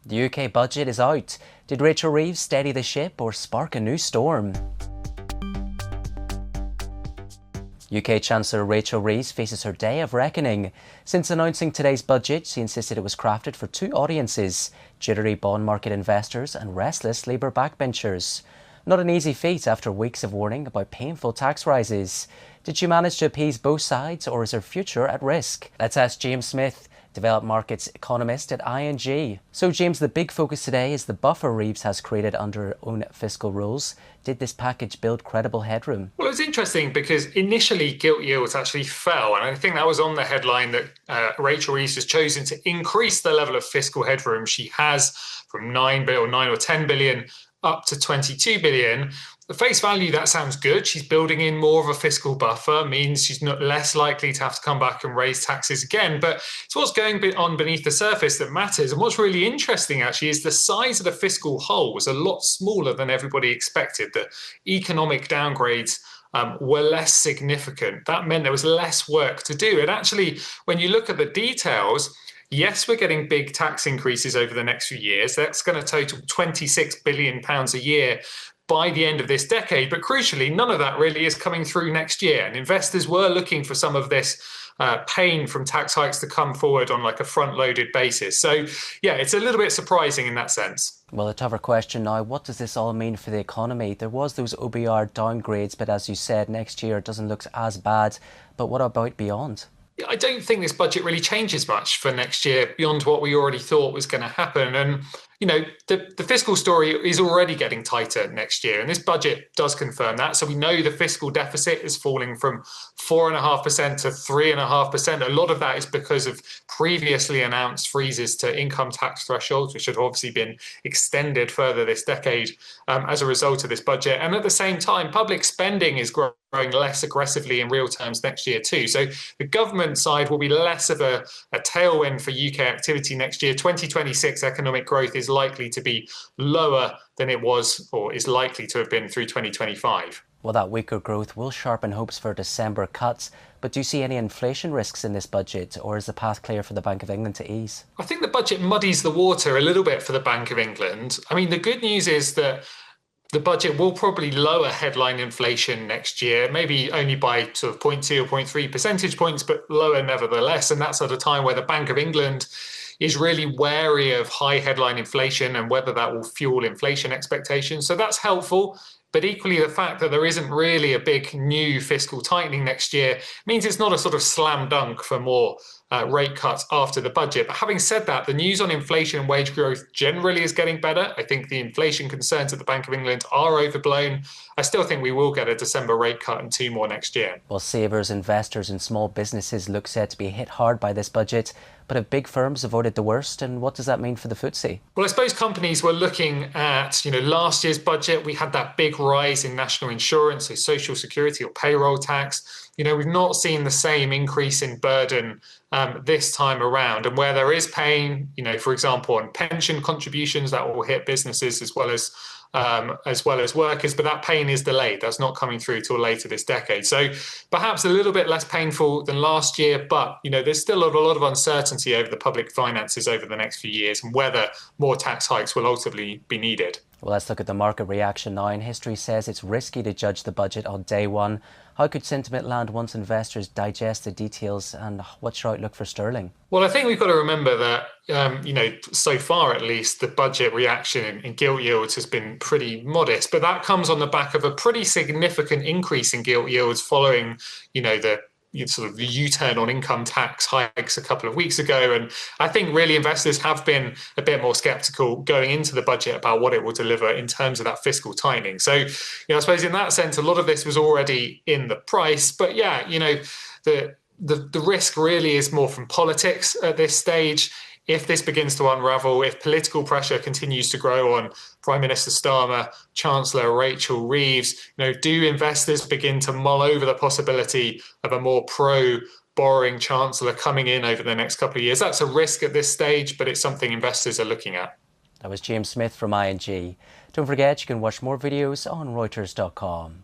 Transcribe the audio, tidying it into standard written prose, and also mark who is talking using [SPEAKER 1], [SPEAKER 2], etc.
[SPEAKER 1] The UK budget is out. Did Rachel Reeves steady the ship or spark a new storm? UK Chancellor Rachel Reeves faces her day of reckoning. Since announcing today's budget, she insisted it was crafted for two audiences: jittery bond market investors and restless Labour backbenchers. Not an easy feat after weeks of warning about painful tax rises. Did she manage to appease both sides, or is her future at risk? Let's ask James Smith, developed markets economist at ING. So James, the big focus today is the buffer Reeves has created under her own fiscal rules. Did this package build credible headroom?
[SPEAKER 2] Well, it's interesting because initially gilt yields actually fell, and I think that was on the headline that Rachel Reeves has chosen to increase the level of fiscal headroom she has from 9 or 10 billion up to 22 billion. At face value, that sounds good. She's building in more of a fiscal buffer, means she's not less likely to have to come back and raise taxes again. But it's what's going on beneath the surface that matters. And what's really interesting, actually, is the size of the fiscal hole was a lot smaller than everybody expected. The economic downgrades were less significant. That meant there was less work to do. And actually, when you look at the details, yes, we're getting big tax increases over the next few years. That's going to total £26 billion a year by the end of this decade. But crucially, none of that really is coming through next year. And investors were looking for some of this pain from tax hikes to come forward on like a front-loaded basis. So, yeah, it's a little bit surprising in that sense.
[SPEAKER 1] Well, a tougher question now. What does this all mean for the economy? There was those OBR downgrades, but as you said, next year it doesn't look as bad. But what about beyond?
[SPEAKER 2] I don't think this budget really changes much for next year beyond what we already thought was going to happen. And, you know, the fiscal story is already getting tighter next year. And this budget does confirm that. So we know the fiscal deficit is falling from 4.5% to 3.5%. A lot of that is because of previously announced freezes to income tax thresholds, which have obviously been extended further this decade as a result of this budget. And at the same time, public spending is growing less aggressively in real terms next year too. So the government side will be less of a tailwind for UK activity next year. 2026 economic growth is likely to be lower than it was or is likely to have been through 2025.
[SPEAKER 1] Well, that weaker growth will sharpen hopes for December cuts. But do you see any inflation risks in this budget, or is the path clear for the Bank of England to ease?
[SPEAKER 2] I think the budget muddies the water a little bit for the Bank of England. I mean, the good news is that the budget will probably lower headline inflation next year, maybe only by sort of 0.2 or 0.3 percentage points, but lower nevertheless. And that's at a time where the Bank of England is really wary of high headline inflation and whether that will fuel inflation expectations. So that's helpful. But equally, the fact that there isn't really a big new fiscal tightening next year means it's not a sort of slam dunk for more rate cuts after the budget. But having said that, the news on inflation and wage growth generally is getting better. I think the inflation concerns at the Bank of England are overblown. I still think we will get a December rate cut and two more next year.
[SPEAKER 1] Well, savers, investors and small businesses look set to be hit hard by this budget. But have big firms avoided the worst? And what does that mean for the FTSE?
[SPEAKER 2] Well, I suppose companies were looking at, last year's budget. We had that big rise in national insurance, so social security or payroll tax. We've not seen the same increase in burden this time around. And where there is pain, for example, on pension contributions, that will hit businesses as well as workers, but that pain is delayed. That's not coming through till later this decade. So perhaps a little bit less painful than last year, but there's still a lot of uncertainty over the public finances over the next few years and whether more tax hikes will ultimately be needed.
[SPEAKER 1] Well, let's look at the market reaction now. And history says it's risky to judge the budget on day one. How could sentiment land once investors digest the details, and what's your outlook for sterling?
[SPEAKER 2] Well, I think we've got to remember that, so far at least, the budget reaction in gilt yields has been pretty modest. But that comes on the back of a pretty significant increase in gilt yields following, the sort of the U-turn on income tax hikes a couple of weeks ago. And I think really investors have been a bit more skeptical going into the budget about what it will deliver in terms of that fiscal tightening. So, I suppose in that sense, a lot of this was already in the price. But yeah, the risk really is more from politics at this stage. If this begins to unravel, if political pressure continues to grow on Prime Minister Starmer, Chancellor Rachel Reeves, do investors begin to mull over the possibility of a more pro-borrowing Chancellor coming in over the next couple of years? That's a risk at this stage, but it's something investors are looking at.
[SPEAKER 1] That was James Smith from ING. Don't forget, you can watch more videos on Reuters.com.